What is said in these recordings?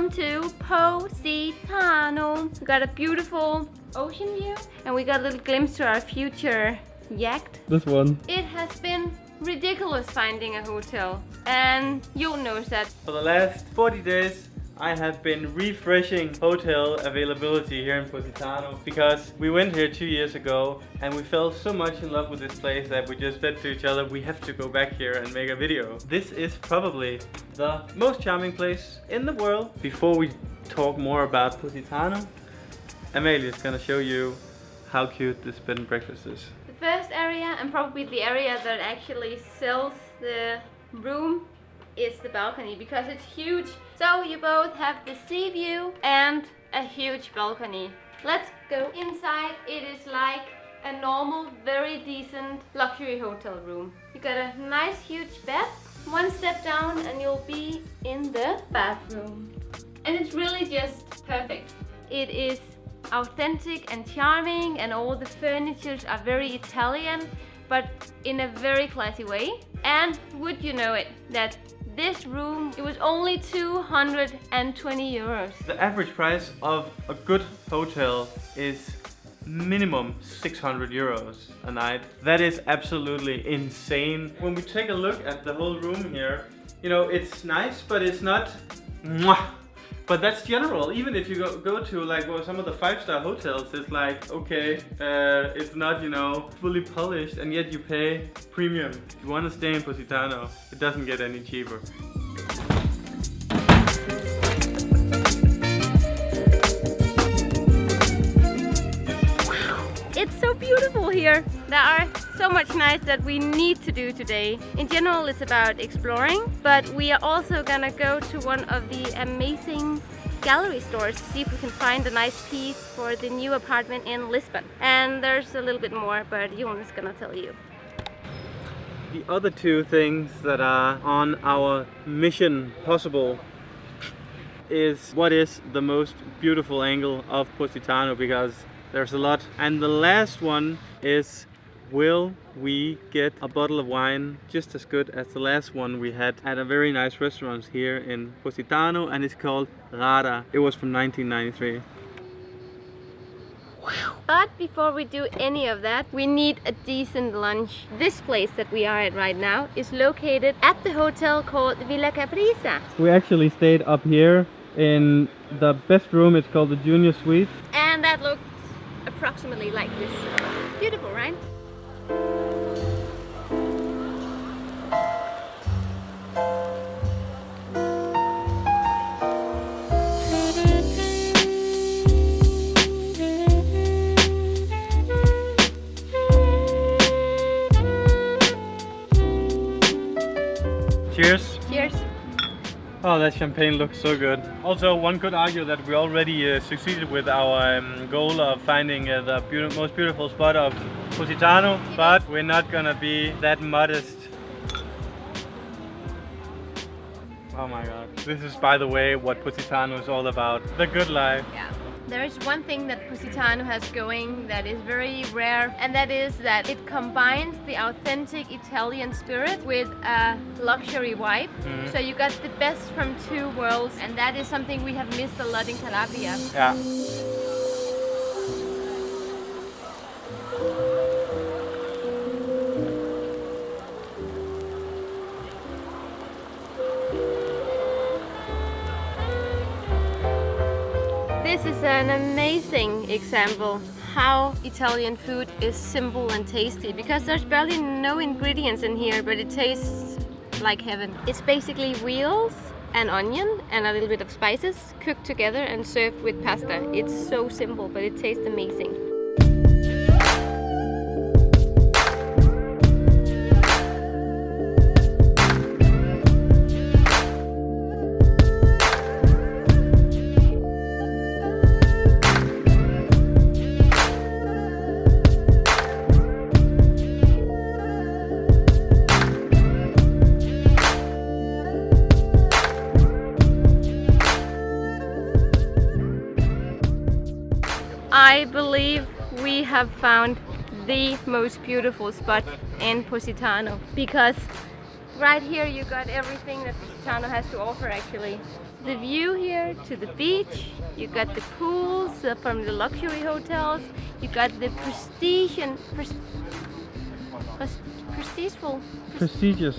Welcome to Positano. We got a beautiful ocean view and we got a little glimpse to our future yacht. This one. It has been ridiculous finding a hotel, and you'll notice that. For the last 40 days I have been refreshing hotel availability here in Positano because we went here 2 years ago and we fell so much in love with this place that we just said to each other, we have to go back here and make a video. This is probably the most charming place in the world. Before we talk more about Positano, Amalie is gonna show you how cute this bed and breakfast is. The first area, and probably the area that actually sells the room, is the balcony because it's huge. So you both have the sea view and a huge balcony. Let's go inside. It is like a normal, very decent luxury hotel room. You got a nice huge bed. One step down and you'll be in the bathroom. And it's really just perfect. It is authentic and charming, and all the furnitures are very Italian, but in a very classy way. And would you know it, that this room, it was only 220 euros. The average price of a good hotel is minimum 600 euros a night. That is absolutely insane. When we take a look at the whole room here, you know, it's nice, but it's not mwah. But that's general. Even if you go to like some of the 5-star hotels, it's like, okay, it's not, you know, fully polished, and yet you pay premium. If you want to stay in Positano, it doesn't get any cheaper. It's so beautiful here. There are so much nice that we need to do today. In general, it's about exploring, but we are also gonna go to one of the amazing gallery stores to see if we can find a nice piece for the new apartment in Lisbon. And there's a little bit more, but Jon is gonna tell you. The other two things that are on our mission possible is what is the most beautiful angle of Positano, because there's a lot. And the last one is, will we get a bottle of wine just as good as the last one we had at a very nice restaurant here in Positano, and it's called Rara. It was from 1993. But before we do any of that, we need a decent lunch. This place that we are at right now is located at the hotel called Villa Caprisa. We actually stayed up here in the best room. It's called the Junior Suite. And that looks approximately like this. Beautiful, right? Cheers. Cheers. Oh, that champagne looks so good. Also, one could argue that we already succeeded with our goal of finding the most beautiful spot of Positano, but we're not gonna be that modest. Oh my god. This is, by the way, what Positano is all about. The good life. Yeah. There is one thing that Positano has going that is very rare, and that is that it combines the authentic Italian spirit with a luxury vibe. So you got the best from two worlds, and that is something we have missed a lot in Calabria. Yeah. This is an amazing example how Italian food is simple and tasty, because there's barely no ingredients in here, but it tastes like heaven. It's basically wheels and onion and a little bit of spices cooked together and served with pasta. It's so simple, but it tastes amazing. I believe we have found the most beautiful spot in Positano, because right here you got everything that Positano has to offer actually. the view here to the beach. You got the pools from the luxury hotels. You got the Prestigious.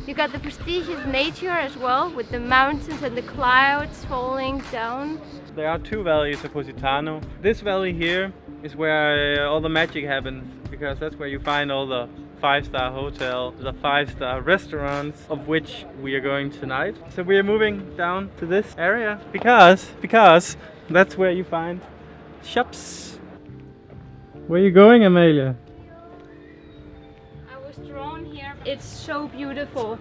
You got the prestigious nature as well, with the mountains and the clouds falling down. There are two valleys of Positano. This valley here is where all the magic happens, because that's where you find all the 5-star hotels, the 5-star restaurants, of which we are going tonight. So we are moving down to this area because that's where you find shops. Where are you going, Amalia? I was drawn here. It's so beautiful.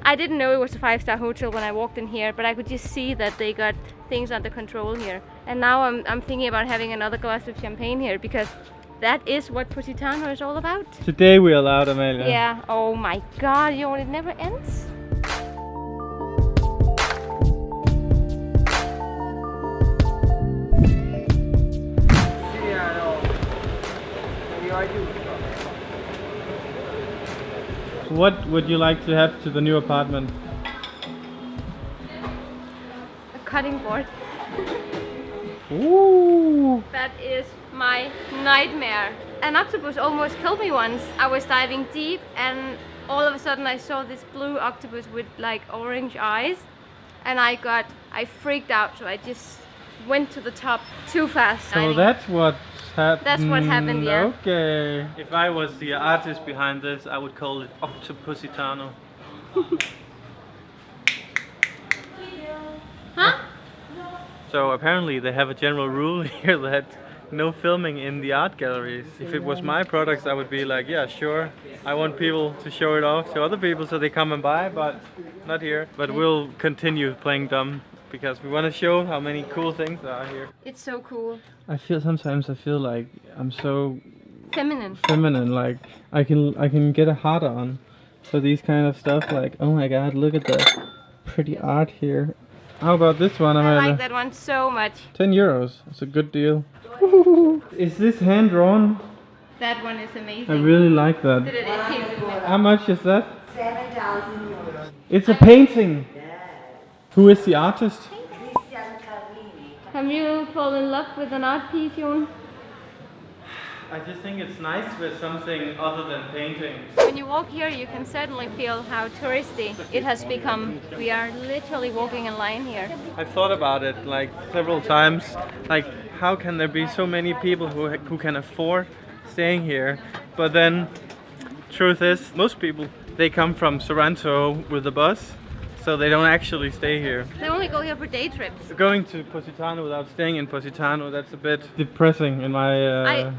I didn't know it was a 5-star hotel when I walked in here, but I could just see that they got things under control here. And now I'm thinking about having another glass of champagne here, because that is what Positano is all about. Today we're allowed, Amalia. Yeah. Oh my God, it never ends. What would you like to have to the new apartment? A cutting board. Ooh! That is my nightmare. An octopus almost killed me once. I was diving deep and all of a sudden I saw this blue octopus with like orange eyes, and I freaked out, so I just went to the top too fast. So that's what happened. That's what happened, yeah. Okay. If I was the artist behind this, I would call it Octopusitano. Huh? So apparently they have a general rule here that no filming in the art galleries. If it was my products, I would be like, yeah, sure. I want people to show it off to other people so they come and buy, but not here. But we'll continue playing dumb because we want to show how many cool things there are here. It's so cool. Sometimes I feel like I'm so feminine, like I can get a heart on for these kind of stuff. Like, oh my God, look at the pretty art here. How about this one, Amalia? I like that one so much. 10 euros. It's a good deal. Is this hand drawn? That one is amazing. I really like that. Did it hit? How much is that? 7,000 euros. It's a painting. Who is the artist? Have you fallen in love with an art piece, Jon? I just think it's nice with something other than painting. When you walk here, you can certainly feel how touristy it has become. We are literally walking in line here. I've thought about it like several times. Like, how can there be so many people who can afford staying here? But then, truth is, most people, they come from Sorrento with the bus, so they don't actually stay here. They only go here for day trips. Going to Positano without staying in Positano, that's a bit depressing in my...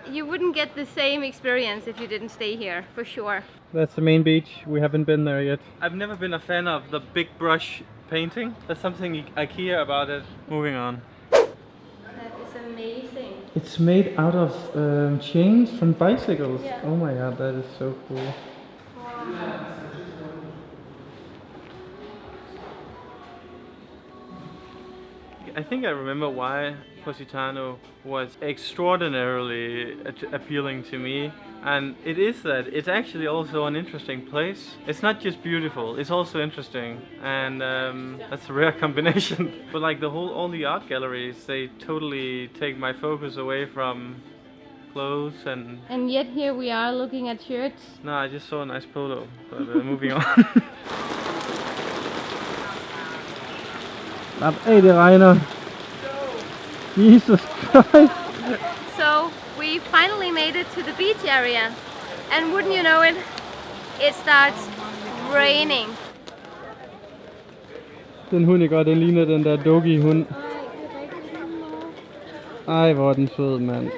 You wouldn't get the same experience if you didn't stay here, for sure. That's the main beach. We haven't been there yet. I've never been a fan of the big brush painting. There's something IKEA about it. Moving on. That is amazing. It's made out of chains from bicycles. Yeah. Oh my God, that is so cool. Wow. I think I remember why Positano was extraordinarily appealing to me, and it is that it's actually also an interesting place. It's not just beautiful, it's also interesting, and that's a rare combination. But like all the art galleries, they totally take my focus away from clothes and... And yet here we are looking at shirts. No, I just saw a nice photo, but moving on. Hey, der Rainer. Jesus Christ. So we finally made it to the beach area, and wouldn't you know it, it starts raining. Den hund jeg godt, den ligner den der doggy-hund. Ej, hvor er den sød, mand.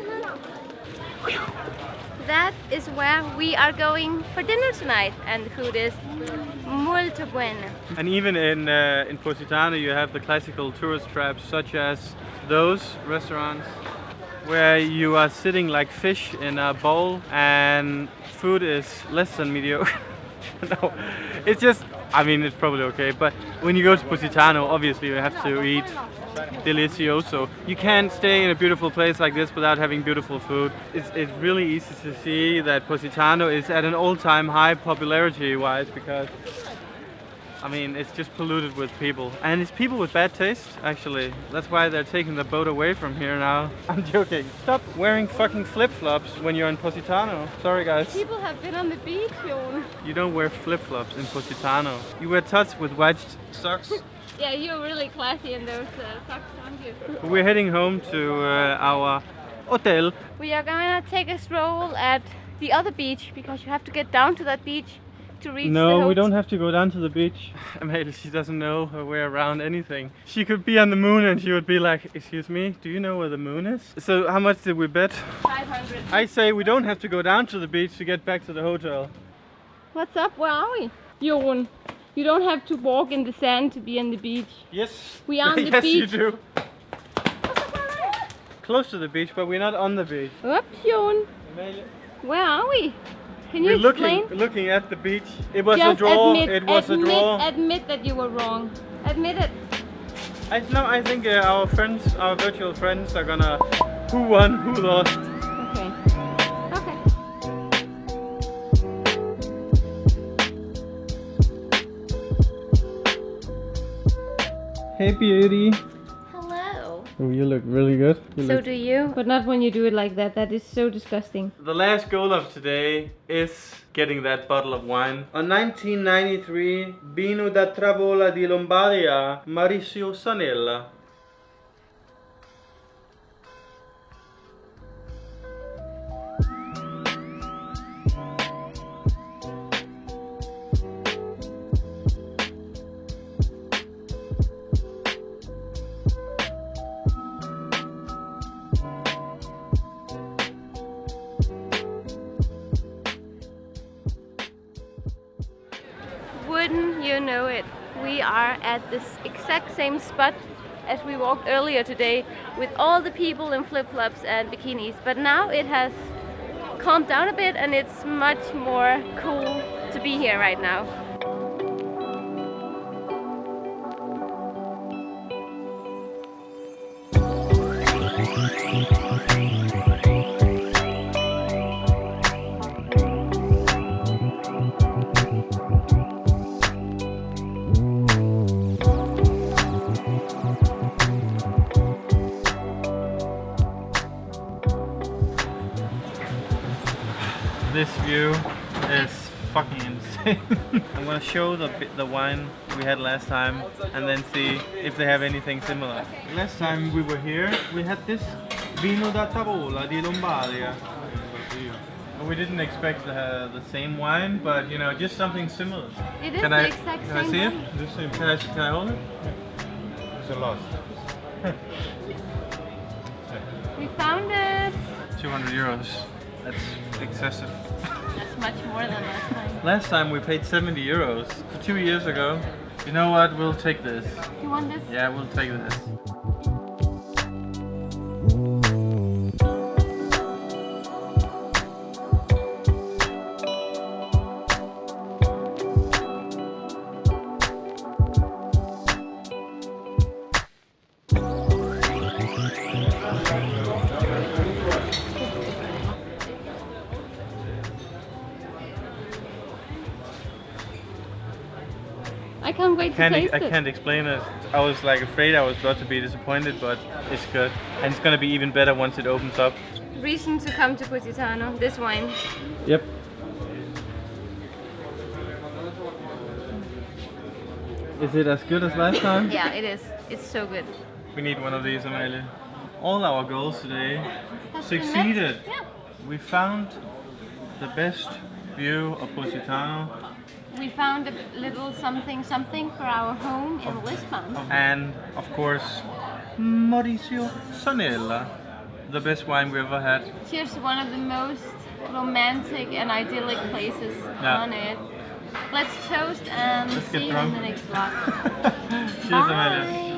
That is where we are going for dinner tonight, and the food is molto bueno. And even in Positano you have the classical tourist traps such as those restaurants where you are sitting like fish in a bowl and food is less than mediocre. No, it's just, I mean, it's probably okay, but when you go to Positano, obviously you have to eat delicioso. You can't stay in a beautiful place like this without having beautiful food. It's really easy to see that Positano is at an all-time high popularity-wise because I mean, it's just polluted with people. And it's people with bad taste, actually. That's why they're taking the boat away from here now. I'm joking. Stop wearing fucking flip-flops when you're in Positano. Sorry, guys. People have been on the beach, Jon. You don't wear flip-flops in Positano. You wear tuts with white socks. Yeah, you're really classy in those socks, aren't you? We're heading home to our hotel. We are gonna take a stroll at the other beach because you have to get down to that beach to reach the No, we hotel. don't have to go down to the beach. Amalie, she doesn't know her way around anything. She could be on the moon and she would be like, excuse me, do you know where the moon is? So how much did we bet? 500. I say we don't have to go down to the beach to get back to the hotel. What's up? Where are we? Jon, you don't have to walk in the sand to be on the beach. Yes. We are on the yes, beach. you do. Close to the beach, but we're not on the beach. Oops, Jon. Amalie. Where are we? Can you We're explain? looking at the beach. It was a Just draw. admit, It was a draw. Admit that you were wrong. Admit it. I think our friends, our virtual friends, are gonna who won, who lost. Okay. Okay. Hey, beauty. Hello. Oh, you look really good. So do you. But not when you do it like that. That is so disgusting. The last goal of today is getting that bottle of wine. A 1993 Vino da Travola di Lombardia, Mauricio Sanella. Wouldn't you know it? We are at this exact same spot as we walked earlier today with all the people in flip-flops and bikinis. But now it has calmed down a bit and it's much more cool to be here right now. This view is fucking insane. I'm gonna show the wine we had last time and then see if they have anything similar. Last time we were here, we had this Vino da Tavola di Lombardia. And we didn't expect the same wine, but you know, just something similar. It is Can the I exact can I same see it? wine. Can I hold it? It's a loss. We found it. 200 euros. That's excessive. That's much more than last time. Last time we paid 70 euros 2 years ago. You know what? We'll take this. You want this? Yeah, we'll take this. I can't wait to taste I it. can't explain it. I was like afraid I was about to be disappointed, but it's good. And it's gonna be even better once it opens up. Reason to come to Positano, this wine. Yep. Is it as good as last time? Yeah, it is. It's so good. We need one of these, Amalie. All our goals today Has been met. succeeded. Yeah. We found the best view of Positano We found a little something for our home in Lisbon. and, of course, Mauricio Sanella, the best wine we ever had. Cheers to one of the most romantic and idyllic places on earth. Let's toast and Let's get see you in drunk. the next vlog. Cheers, Amalie.